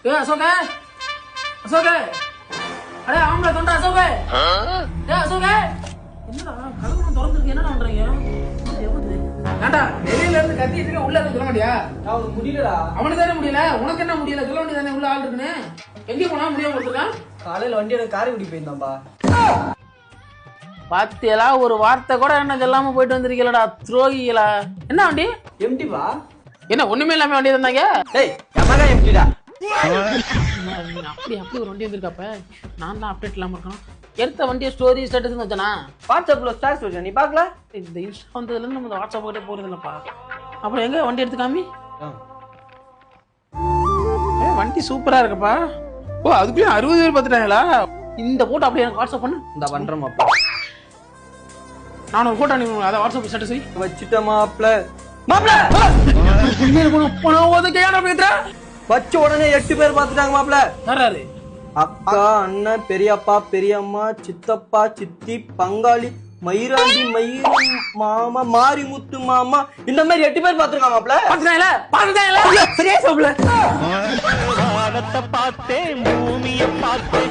ஏ அசோகே அசோகே அடே ஆம்பளை தொண்டா அசோகே ஏ அசோகே என்னடா கதவு திறந்துருக்கு என்னடா பண்றீங்க ஏண்டா வெளியில இருந்து கத்திட்டு இருக்க உள்ள இருந்து சொல்ல மாட்டியா அவனுக்கு முடியலடா அவனுக்கு தானே முடியல உனக்கு என்ன முடியல சொல்ல வேண்டியதானே உள்ள ஆள் இருக்குன்னு எங்க போனா முடியாம கொடுத்துருக்கான் காலையில வண்டி எடுக்க காரைக்குடி போயிருந்தான்பா பாத்தியலா ஒரு வார்த்தை கூட என்ன சொல்லாம போயிட்டு வந்திருக்கீங்களா துரோகிகளா என்ன வண்டி எம்டிப்பா என்ன ஒண்ணுமே இல்லாம வண்டி தந்தாங்க டேய் எமகா எம்டிடா அப்படி அப்படி ஒரு வண்டி வந்திருக்காப்ப நான் தான் அப்டேட் இல்லாம இருக்கணும் எடுத்த வண்டியை ஸ்டோரி ஸ்டேட்டஸ் வச்சனா வாட்ஸ்அப்ல ஸ்டார்ஸ் வச்சா நீ பாக்கல இந்த இன்ஸ்டா வந்ததுல இருந்து நம்ம வாட்ஸ்அப் கிட்டே போறது இல்லப்பா அப்புறம் எங்க வண்டி எடுத்து காமி வண்டி சூப்பரா இருக்குப்பா ஓ அதுக்குள்ளே 60 பேர் பார்த்துட்டாங்களா இந்த போட்டோ அப்படியே எனக்கு வாட்ஸ்அப் பண்ணு இந்த பண்றேன் மாப்ள நான் ஒரு போட்டோ அனுப்பி அதை வாட்ஸ்அப் ஸ்டேட்டஸ் வச்சிட்ட மாப்ள மாப்ள வச்ச உடனே 8 பேர் பாத்துட்டாங்க மாப்ள யாராரு அக்கா அண்ணன் பெரியப்பா பெரியம்மா சித்தப்பா சித்தி பங்காளி மயிராண்டி மயிரம் மாமா மாரிமுத்து மாமா இந்த மாதிரி 8 பேர் பாத்துருக்காங்க மாப்ள பாத்துட்டாங்களா சரியா சொல்ல வானத்தை பார்த்தேன் பூமியை பார்த்தேன்